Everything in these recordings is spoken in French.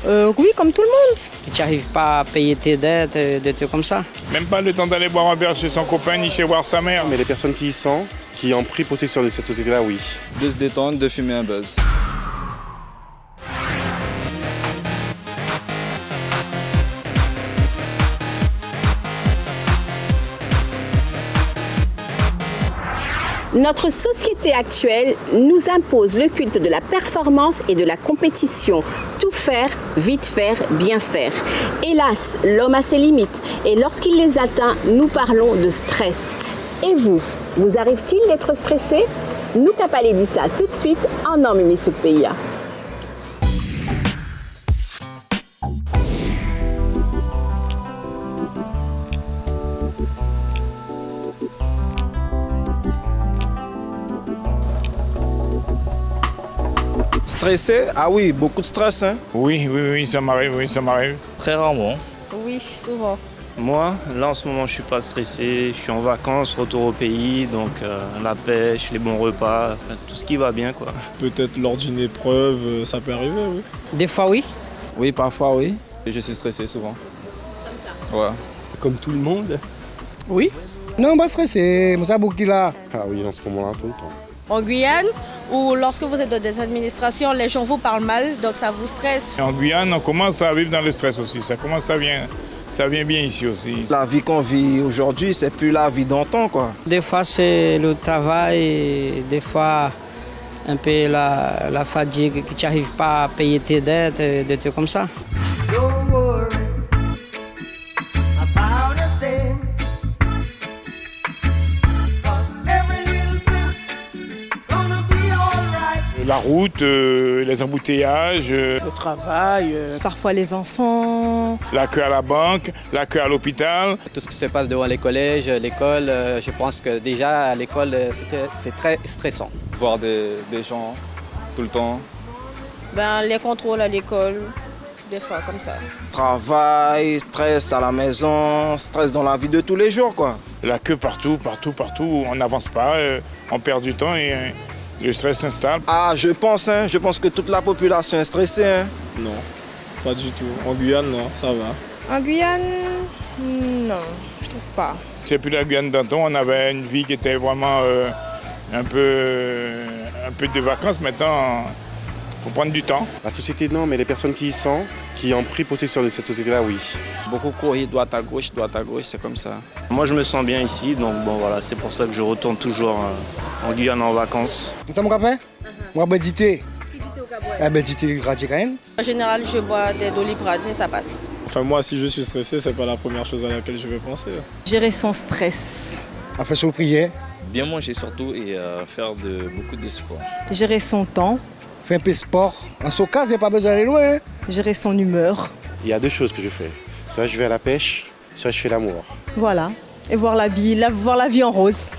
Oui, comme tout le monde. Que tu n'arrives pas à payer tes dettes, des trucs comme ça. Même pas le temps d'aller boire un verre chez son copain ni chez voir sa mère. Mais les personnes qui y sont, qui ont pris possession de cette société-là, oui. De se détendre, de fumer un buzz. Notre société actuelle nous impose le culte de la performance et de la compétition. Tout faire, vite faire, bien faire. Hélas, l'homme a ses limites et lorsqu'il les atteint, nous parlons de stress. Et vous arrive-t-il d'être stressé? Nous Kapalé dit ça tout de suite en Mimi Soukpeya. Stressé? Ah oui, beaucoup de stress. Hein? Oui, ça m'arrive. Très rarement. Oui, souvent. Moi, là en ce moment, je suis pas stressé. Je suis en vacances, retour au pays, donc la pêche, les bons repas, enfin, tout ce qui va bien, quoi. Peut-être lors d'une épreuve, ça peut arriver, oui. Des fois, oui. Oui, parfois, oui. Je suis stressé souvent. Comme ça? Ouais. Comme tout le monde. Oui. Non, pas stressé, Moussa Boukila. Ah oui, dans ce moment-là, tout le temps. En Guyane, ou lorsque vous êtes dans des administrations, les gens vous parlent mal, donc ça vous stresse. En Guyane, on commence à vivre dans le stress aussi. Ça vient bien ici aussi. La vie qu'on vit aujourd'hui, c'est plus la vie d'antan, quoi. Des fois, c'est le travail, et des fois, un peu la fatigue, que tu n'arrives pas à payer tes dettes, des trucs comme ça. La route, les embouteillages, Le travail, parfois les enfants. la queue à la banque, la queue à l'hôpital. Tout ce qui se passe devant les collèges, l'école, je pense que déjà à l'école, c'est très stressant. Voir des gens tout le temps. Les contrôles à l'école, des fois comme ça. Travail, stress à la maison, stress dans la vie de tous les jours, quoi. La queue partout, on n'avance pas, on perd du temps et le stress s'installe. Ah, je pense que toute la population est stressée. Hein. Non, pas du tout. En Guyane, non, ça va. En Guyane, non, je trouve pas. C'est plus la Guyane d'antan, on avait une vie qui était vraiment un peu de vacances. Maintenant, il faut prendre du temps. La société, non, mais les personnes qui y sont, qui ont pris possession de cette société-là, oui. Beaucoup courir droite à gauche, c'est comme ça. Moi, je me sens bien ici, donc bon, voilà, c'est pour ça que je retourne toujours en Guyane en vacances. Ça me rappelle? Moi, méditer. Méditer, Radjikaen. En général, je bois des Doliprane et ça passe. Enfin, moi, si je suis stressé, c'est pas la première chose à laquelle je vais penser. Gérer son stress. À faire son prière. Bien manger surtout et faire beaucoup de sport. Gérer son temps. Faire un peu de sport. En ce cas, il n'y a pas besoin d'aller loin. Gérer son humeur. Il y a deux choses que je fais. Soit je vais à la pêche, soit je fais l'amour. Voilà. Et voir la vie en rose.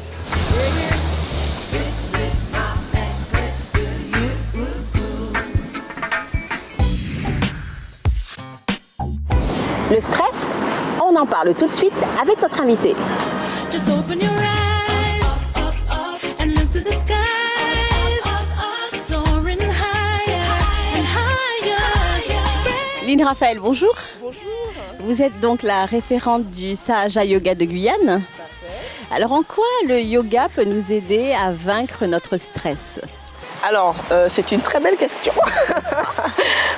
Le stress, on en parle tout de suite avec notre invité. Just open your eyes and look to the skies, soaring higher and higher. Lynn Raphaël, bonjour. Bonjour. Vous êtes donc la référente du Sahaja Yoga de Guyane. Alors en quoi le yoga peut nous aider à vaincre notre stress? Alors, c'est une très belle question.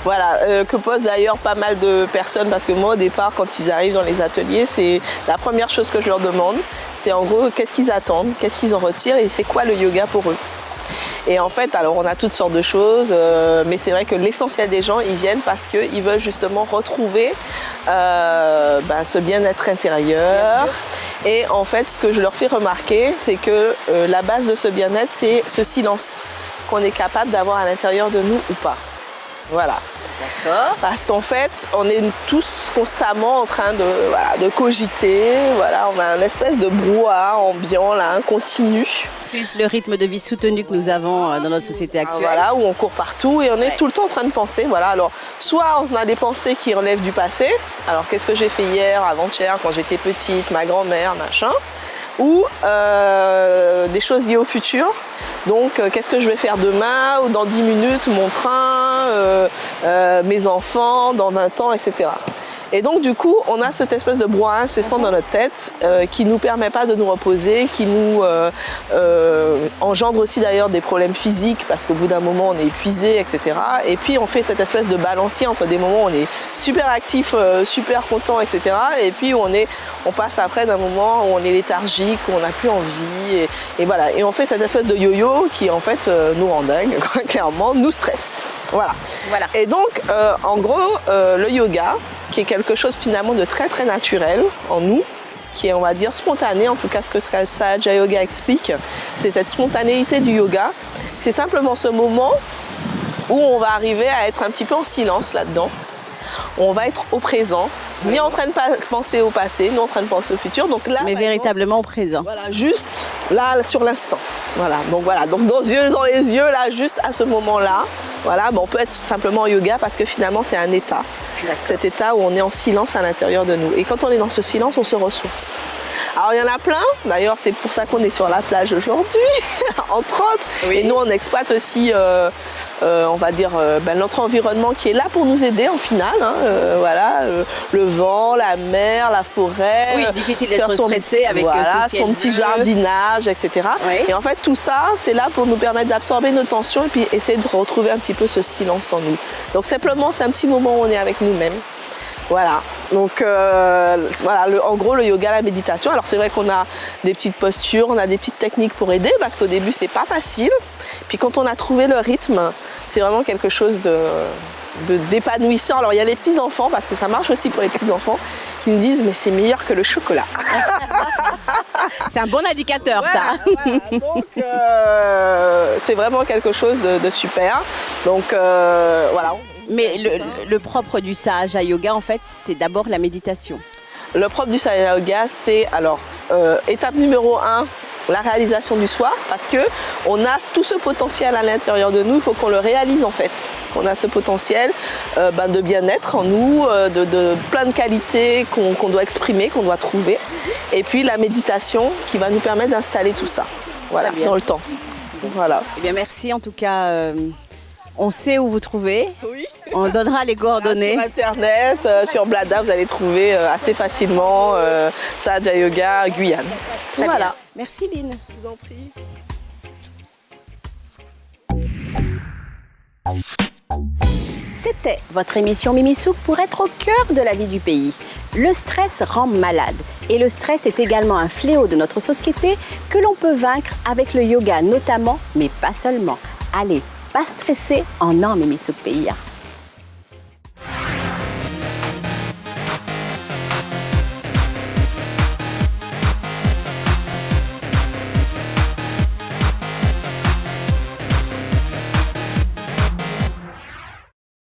Voilà, que posent d'ailleurs pas mal de personnes, parce que moi au départ, quand ils arrivent dans les ateliers, c'est la première chose que je leur demande, c'est en gros qu'est-ce qu'ils attendent, qu'est-ce qu'ils en retirent et c'est quoi le yoga pour eux. Et en fait, alors on a toutes sortes de choses, mais c'est vrai que l'essentiel des gens, ils viennent parce qu'ils veulent justement retrouver ce bien-être intérieur. Et en fait, ce que je leur fais remarquer, c'est que la base de ce bien-être, c'est ce silence qu'on est capable d'avoir à l'intérieur de nous ou pas. Voilà. D'accord. Parce qu'en fait, on est tous constamment en train de cogiter. Voilà, on a une espèce de brouhaha ambiant, là, continu. Plus le rythme de vie soutenu que nous avons dans notre société actuelle. Voilà, où on court partout et on est tout le temps en train de penser. Voilà, alors, soit on a des pensées qui relèvent du passé. Alors, qu'est-ce que j'ai fait hier, avant-hier, quand j'étais petite, ma grand-mère, machin. Ou des choses liées au futur. Donc, qu'est-ce que je vais faire demain ou dans 10 minutes, mon train, mes enfants, dans 20 ans, etc. Et donc du coup, on a cette espèce de brouhaha incessant dans notre tête qui ne nous permet pas de nous reposer, qui nous engendre aussi d'ailleurs des problèmes physiques parce qu'au bout d'un moment on est épuisé, etc. Et puis on fait cette espèce de balancier entre des moments où on est super actif, super content, etc. Et puis on passe après d'un moment où on est léthargique, où on n'a plus envie. Et voilà. Et on fait cette espèce de yo-yo qui en fait nous rend dingue, clairement, nous stresse. Voilà. Et donc, en gros, le yoga, qui est quelque chose finalement de très très naturel en nous, qui est, on va dire, spontané, en tout cas ce que Sahaja Yoga explique, c'est cette spontanéité du yoga. C'est simplement ce moment où on va arriver à être un petit peu en silence là-dedans. On va être au présent, ni en train de penser au passé, ni en train de penser au futur. Donc là, mais véritablement au présent. Voilà, juste là, sur l'instant. Voilà, donc dans les yeux, là, juste à ce moment-là. Voilà, on peut être simplement en yoga parce que finalement, c'est un état. Cet état où on est en silence à l'intérieur de nous. Et quand on est dans ce silence, on se ressource. Alors, il y en a plein. D'ailleurs, c'est pour ça qu'on est sur la plage aujourd'hui, entre autres. Oui. Et nous, on exploite aussi, on va dire, notre environnement qui est là pour nous aider en finale. Le vent, la mer, la forêt. Oui, difficile d'être stressé avec son petit jardinage, etc. Oui. Et en fait, tout ça, c'est là pour nous permettre d'absorber nos tensions et puis essayer de retrouver un petit peu ce silence en nous. Donc, simplement, c'est un petit moment où on est avec nous-mêmes. Voilà, donc en gros le yoga, la méditation. Alors c'est vrai qu'on a des petites postures, on a des petites techniques pour aider parce qu'au début c'est pas facile. Puis quand on a trouvé le rythme, c'est vraiment quelque chose d'épanouissant. Alors il y a les petits enfants, parce que ça marche aussi pour les petits enfants, qui nous disent mais c'est meilleur que le chocolat. C'est un bon indicateur ça. Voilà. Donc c'est vraiment quelque chose de super. Donc voilà. Mais le propre du Sahaja Yoga, en fait, c'est d'abord la méditation. Le propre du Sahaja Yoga, c'est alors étape numéro 1, la réalisation du soi, parce que on a tout ce potentiel à l'intérieur de nous, il faut qu'on le réalise en fait. On a ce potentiel de bien-être en nous, de plein de qualités qu'on doit exprimer, qu'on doit trouver. Et puis la méditation qui va nous permettre d'installer tout ça, voilà, dans le temps. Voilà. Eh bien, merci en tout cas. On sait où vous trouvez. Oui. On donnera les coordonnées. Sur Internet, sur Blada, vous allez trouver assez facilement Sahaja Yoga Guyane. Très voilà. Bien. Merci Lynn. Je vous en prie. C'était votre émission Mimi Souk pour être au cœur de la vie du pays. Le stress rend malade et le stress est également un fléau de notre société que l'on peut vaincre avec le yoga notamment, mais pas seulement. Allez, pas stressé en Mimi Souk PIA.